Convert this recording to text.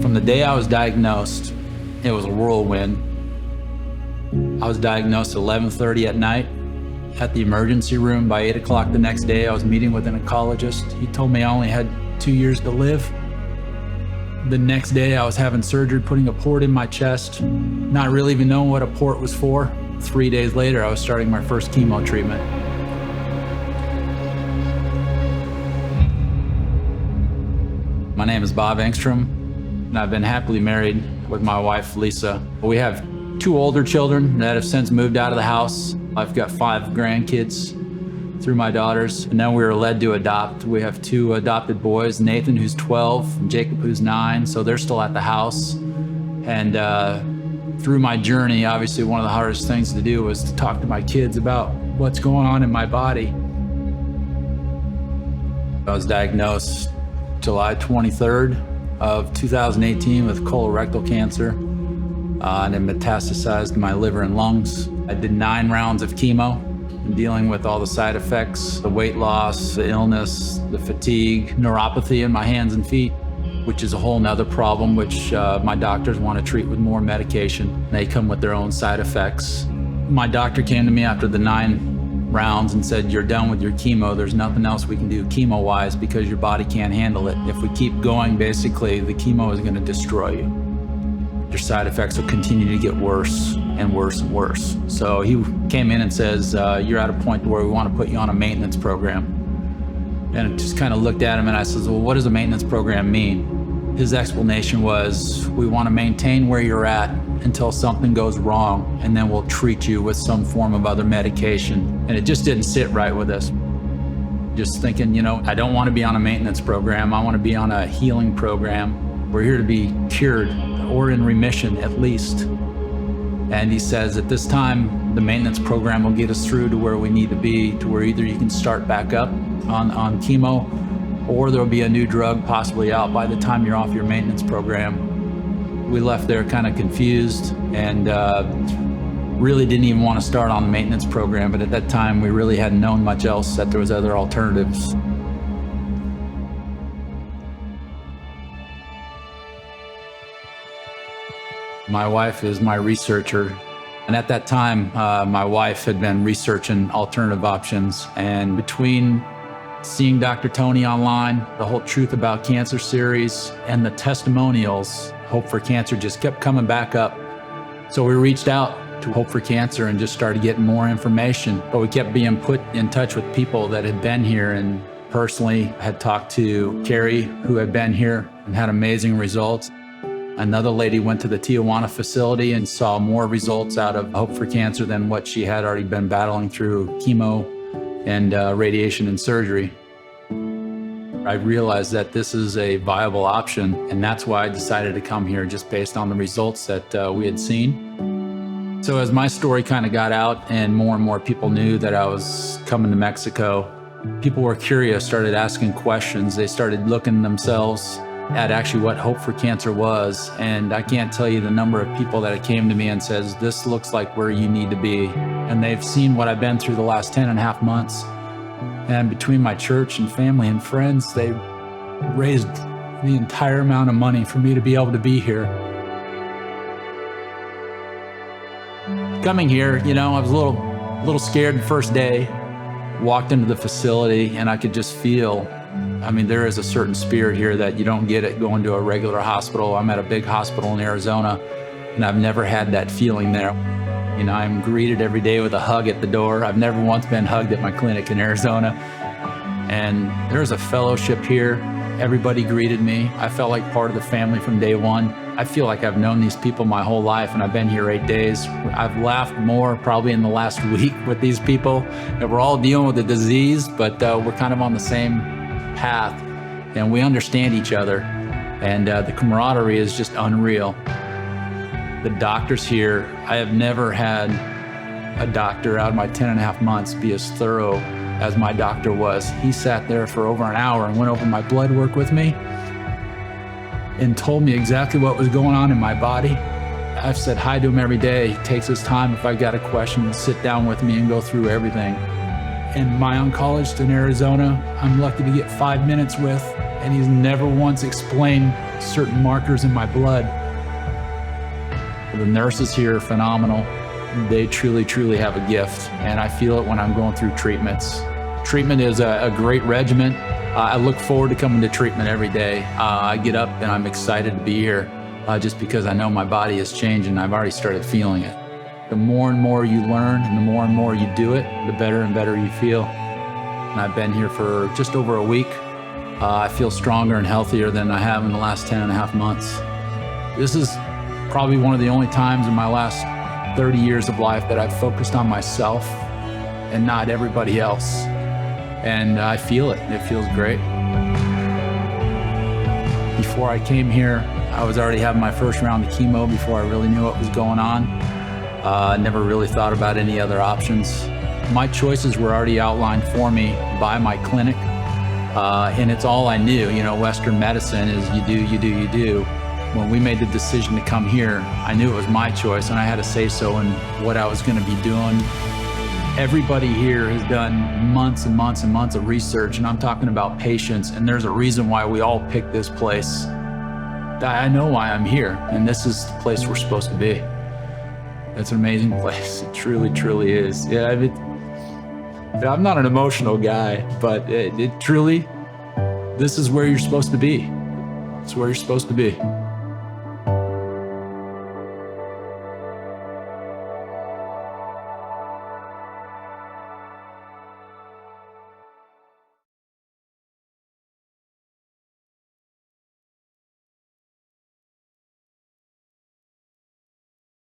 From the day I was diagnosed, it was a whirlwind. I was diagnosed at 11:30 at night at the emergency room. By 8 o'clock the next day, I was meeting with an oncologist. He told me I only had 2 years to live. The next day, I was having surgery, putting a port in my chest, not really even knowing what a port was for. 3 days later, I was starting my first chemo treatment. My name is Bob Engstrom, and I've been happily married with my wife, Lisa. We have 2 older children that have since moved out of the house. I've got 5 grandkids through my daughters, and then we were led to adopt. We have 2 adopted boys, Nathan, who's 12, and Jacob, who's 9, so they're still at the house. And through my journey, obviously one of the hardest things to do was to talk to my kids about what's going on in my body. I was diagnosed July 23rd of 2018 with colorectal cancer, and it metastasized to my liver and lungs. I did 9 rounds of chemo, dealing with all the side effects, the weight loss, the illness, the fatigue, neuropathy in my hands and feet, which is a whole nother problem, which my doctors want to treat with more medication. They come with their own side effects. My doctor came to me after the 9 rounds and said, "You're done with your chemo. There's nothing else we can do chemo-wise because your body can't handle it. If we keep going, basically, the chemo is going to destroy you. Your side effects will continue to get worse and worse and worse." So he came in and says, "You're at a point where we want to put you on a maintenance program." And I just kind of looked at him and I said, "Well, what does a maintenance program mean?" His explanation was, "We want to maintain where you're at until something goes wrong, and then we'll treat you with some form of other medication." And it just didn't sit right with us. Just thinking, I don't want to be on a maintenance program. I want to be on a healing program. We're here to be cured or in remission at least. And he says, at this time, the maintenance program will get us through to where we need to be, to where either you can start back up on chemo, or there'll be a new drug possibly out by the time you're off your maintenance program. We left there kind of confused and really didn't even want to start on the maintenance program, but at that time we really hadn't known much else, that there was other alternatives. My wife is my researcher, and at that time my wife had been researching alternative options, and between seeing Dr. Tony online, the whole Truth About Cancer series, and the testimonials, Hope4Cancer just kept coming back up. So we reached out to Hope4Cancer and just started getting more information. But we kept being put in touch with people that had been here, and personally had talked to Carrie, who had been here and had amazing results. Another lady went to the Tijuana facility and saw more results out of Hope4Cancer than what she had already been battling through chemo and radiation and surgery. I realized that this is a viable option, and that's why I decided to come here, just based on the results that we had seen. So as my story kind of got out and more people knew that I was coming to Mexico, people were curious, started asking questions. They started looking themselves at actually what Hope4Cancer was, and I can't tell you the number of people that came to me and says, "This looks like where you need to be." And they've seen what I've been through the last 10 and a half months. And between my church and family and friends, they raised the entire amount of money for me to be able to be here. Coming here, I was a little scared the first day. Walked into the facility and I could just feel, there is a certain spirit here that you don't get it going to a regular hospital. I'm at a big hospital in Arizona, and I've never had that feeling there. I'm greeted every day with a hug at the door. I've never once been hugged at my clinic in Arizona. And there's a fellowship here. Everybody greeted me. I felt like part of the family from day one. I feel like I've known these people my whole life, and I've been here 8 days. I've laughed more probably in the last week with these people. And we're all dealing with the disease, but we're kind of on the same path, and we understand each other. And the camaraderie is just unreal. The doctors here, I have never had a doctor out of my 10 and a half months be as thorough as my doctor was. He sat there for over an hour and went over my blood work with me and told me exactly what was going on in my body. I've said hi to him every day. He takes his time if I got a question to sit down with me and go through everything. And my oncologist in Arizona, I'm lucky to get 5 minutes with, and he's never once explained certain markers in my blood. The nurses here are phenomenal. They truly, truly have a gift, and I feel it when I'm going through treatments. Treatment is a great regimen. I look forward to coming to treatment every day. I get up and I'm excited to be here just because I know my body is changing. I've already started feeling it. The more and more you learn and the more you do it, the better and better you feel. And I've been here for just over a week. I feel stronger and healthier than I have in the last 10.5 months. This is probably one of the only times in my last 30 years of life that I've focused on myself and not everybody else. And I feel it. It feels great. Before I came here, I was already having my first round of chemo before I really knew what was going on. I never really thought about any other options. My choices were already outlined for me by my clinic, and it's all I knew. You know, Western medicine is you do, you do, you do. When we made the decision to come here, I knew it was my choice, and I had a say-so in what I was going to be doing. Everybody here has done months and months and months of research, and I'm talking about patients, and there's a reason why we all picked this place. I know why I'm here, and this is the place we're supposed to be. It's an amazing place. It truly, truly is. Yeah, I'm not an emotional guy, but it truly, this is where you're supposed to be. It's where you're supposed to be.